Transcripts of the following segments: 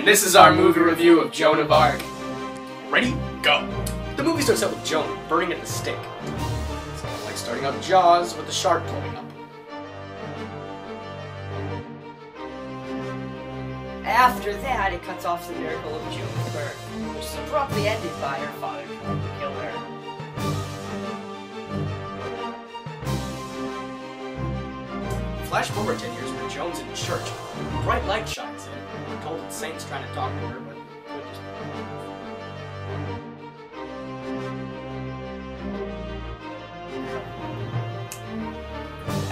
And this is our movie review of Joan of Arc. Ready? Go! The movie starts out with Joan burning at the stake. It's kind of like starting out Jaws with the shark blowing up. After that, it cuts off the miracle of Joan's birth, which is abruptly ended by her father trying to kill her. Flash forward 10 years where Joan's in church. A bright light shines in. We're told it's saints trying to talk to her, but could just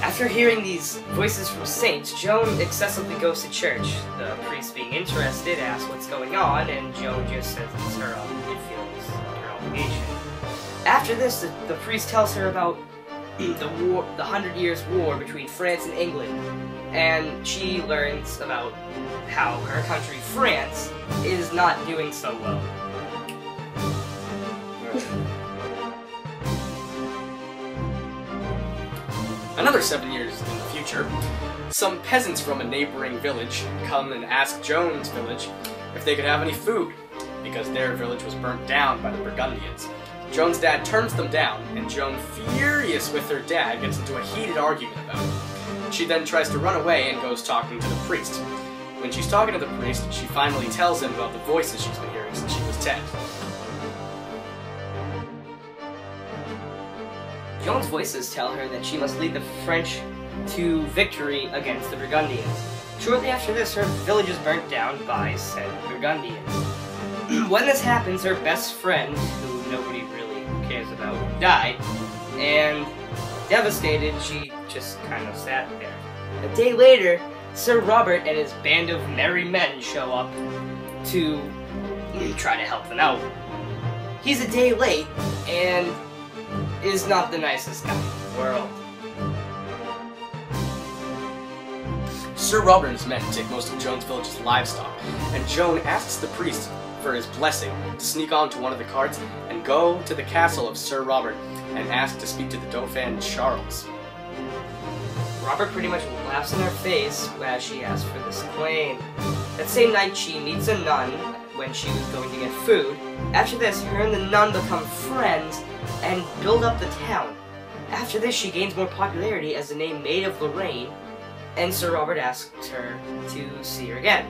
After hearing these voices from saints, Joan excessively goes to church. The priest, being interested, asks what's going on, and Joan just says it's her obligation. After this, the priest tells her about the 100 Years' War between France and England, and she learns about how her country, France, is not doing so well. Another 7 years in the future, some peasants from a neighboring village come and ask Joan's village if they could have any food, because their village was burnt down by the Burgundians. Joan's dad turns them down, and Joan, furious with her dad, gets into a heated argument about it. She then tries to run away and goes talking to the priest. When she's talking to the priest, she finally tells him about the voices she's been hearing since she was 10. Joan's voices tell her that she must lead the French to victory against the Burgundians. Shortly after this, her village is burnt down by said Burgundians. When this happens, her best friend, who nobody really cares about, died, and devastated, she just kind of sat there. A day later, Sir Robert and his band of merry men show up to try to help them out. He's a day late, and is not the nicest guy in the world. Sir Robert and his men take most of Joan's village's livestock, and Joan asks the priest for his blessing to sneak onto one of the carts and go to the castle of Sir Robert and ask to speak to the Dauphin Charles. Robert pretty much laughs in her face as she asks for this claim. That same night, she meets a nun when she was going to get food. After this, her and the nun become friends and build up the town. After this, she gains more popularity as the name Maid of Lorraine, and Sir Robert asks her to see her again.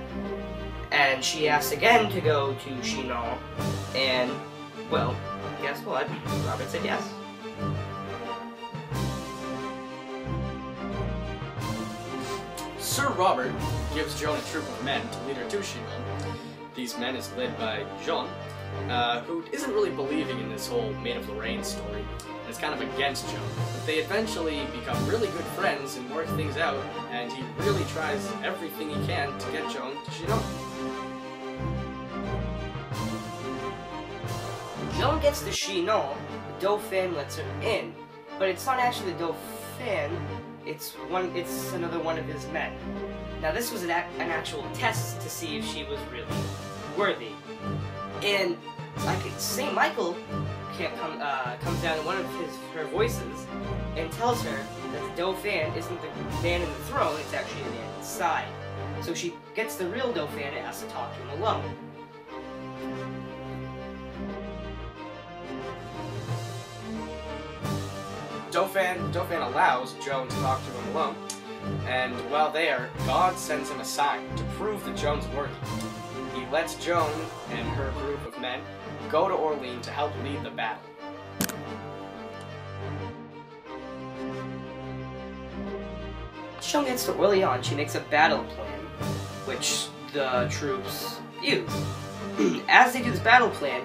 And she asks again to go to Chinon, and, well, guess what? Robert said yes. Sir Robert gives Joan a troop of men to lead her to Chinon. These men is led by Jean, who isn't really believing in this whole Maid of Lorraine story, and is kind of against Joan. But they eventually become really good friends and work things out, and he really tries everything he can to get Joan to Chinon. Joan gets to Chinon, the Dauphin lets her in, but it's not actually the Dauphin, it's another one of his men. Now this was an actual test to see if she was really worthy. And like Saint Michael comes down in one of her voices and tells her that the Dauphin isn't the man in the throne, it's actually the man inside. So she gets the real Dauphin and asks to talk to him alone. Dauphin allows Joan to talk to him alone, and while there, God sends him a sign to prove that Joan's worthy. He lets Joan and her group of men go to Orleans to help lead the battle. Joan gets to Orleans, she makes a battle plan, which the troops use. As they do this battle plan,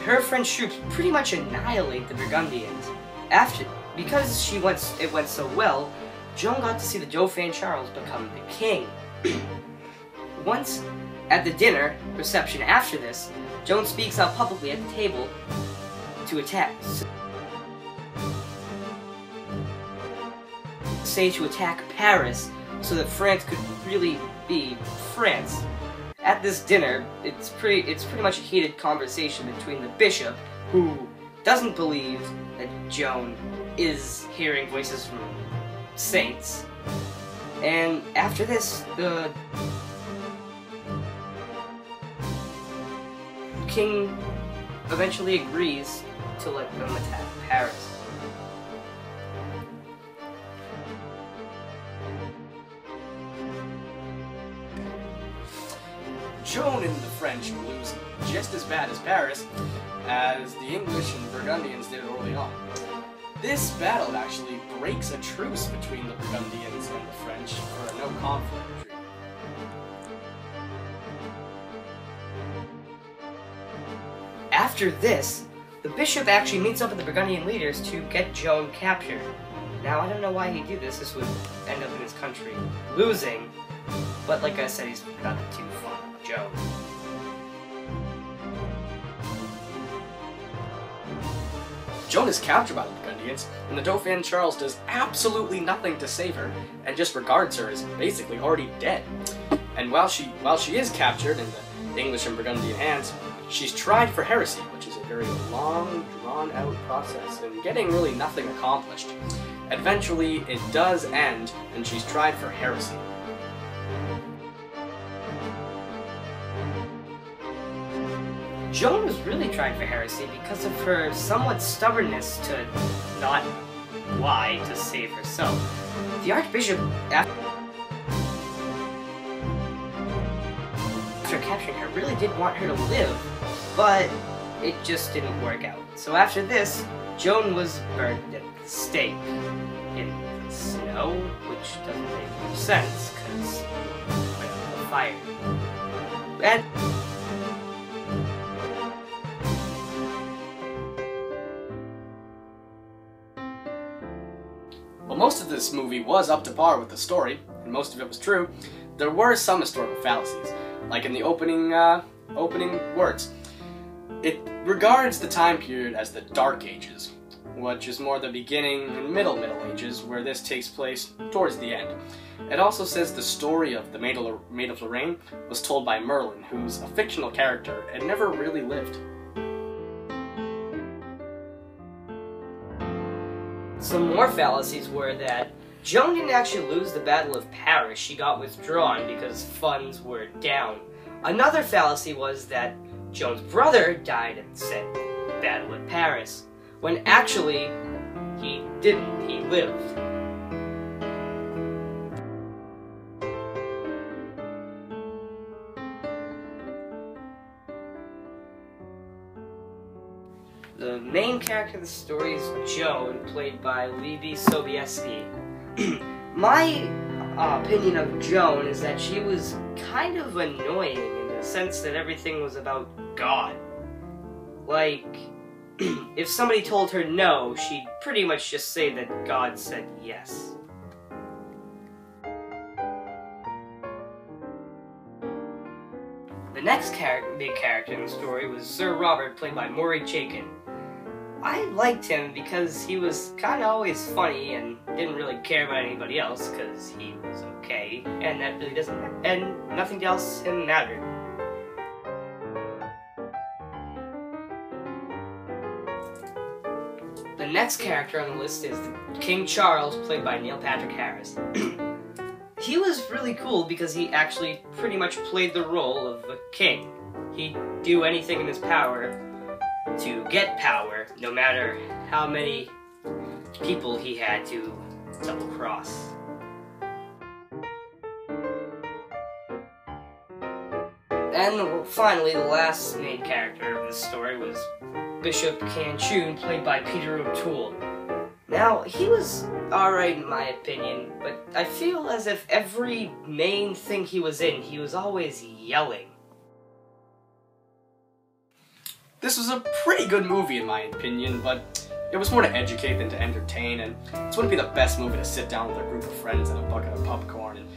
her French troops pretty much annihilate the Burgundians. Because it went so well, Joan got to see the Dauphin Charles become the king. Once at the dinner reception after this, Joan speaks out publicly at the table to attack. To attack Paris so that France could really be France. At this dinner, it's pretty much a heated conversation between the bishop, who doesn't believe that Joan is hearing voices from saints, and after this, king eventually agrees to let them attack Paris. Joan and the French lose just as bad as Paris as the English and Burgundians did early on. This battle actually breaks a truce between the Burgundians and the French for a no-conflict treaty. After this, the bishop actually meets up with the Burgundian leaders to get Joan captured. Now, I don't know why he'd do this. This would end up in his country losing, but like I said, he's not too fond of Joan. Joan is captured by the Burgundians, and the Dauphin Charles does absolutely nothing to save her, and just regards her as basically already dead. And while she is captured in the English and Burgundian hands, she's tried for heresy, which is a very long, drawn-out process, and getting really nothing accomplished. Eventually, it does end, and she's tried for heresy. Joan was really tried for heresy because of her somewhat stubbornness to not lie to save herself. The Archbishop, after capturing her, really did want her to live, but it just didn't work out. So after this, Joan was burned at the stake in the snow, which doesn't make much sense, because of the fire. And while most of this movie was up to par with the story, and most of it was true, there were some historical fallacies, like in the opening words. It regards the time period as the Dark Ages, which is more the beginning and Middle Ages, where this takes place towards the end. It also says the story of the Maid of Lorraine was told by Merlin, who's a fictional character and never really lived. some more fallacies were that Joan didn't actually lose the Battle of Paris. She got withdrawn because funds were down. Another fallacy was that Joan's brother died at the said Battle of Paris, when actually he didn't. He lived. The main character of the story is Joan, played by Leelee Sobieski. My opinion of Joan is that she was kind of annoying in the sense that everything was about God. Like, if somebody told her no, she'd pretty much just say that God said yes. The next big character in the story was Sir Robert, played by Maury Chaykin. I liked him because he was kind of always funny and didn't really care about anybody else because he was okay, and that really doesn't matter, and nothing else him mattered. The next character on the list is King Charles, played by Neil Patrick Harris. He was really cool because he actually pretty much played the role of a king. He'd do anything in his power to get power, no matter how many people he had to double-cross. And finally, the last main character of this story was Bishop Canchun, played by Peter O'Toole. Now, he was alright in my opinion, but I feel as if every main thing he was in, he was always yelling. This was a pretty good movie in my opinion, but it was more to educate than to entertain, and this wouldn't be the best movie to sit down with a group of friends and a bucket of popcorn. And,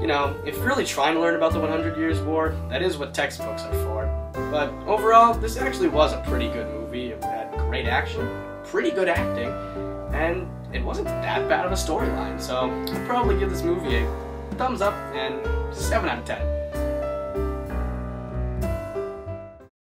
you know, if you're really trying to learn about the 100 Years' War, that is what textbooks are for. But overall, this actually was a pretty good movie. It had great action, pretty good acting, and it wasn't that bad of a storyline, so I'd probably give this movie a thumbs up and 7 out of 10.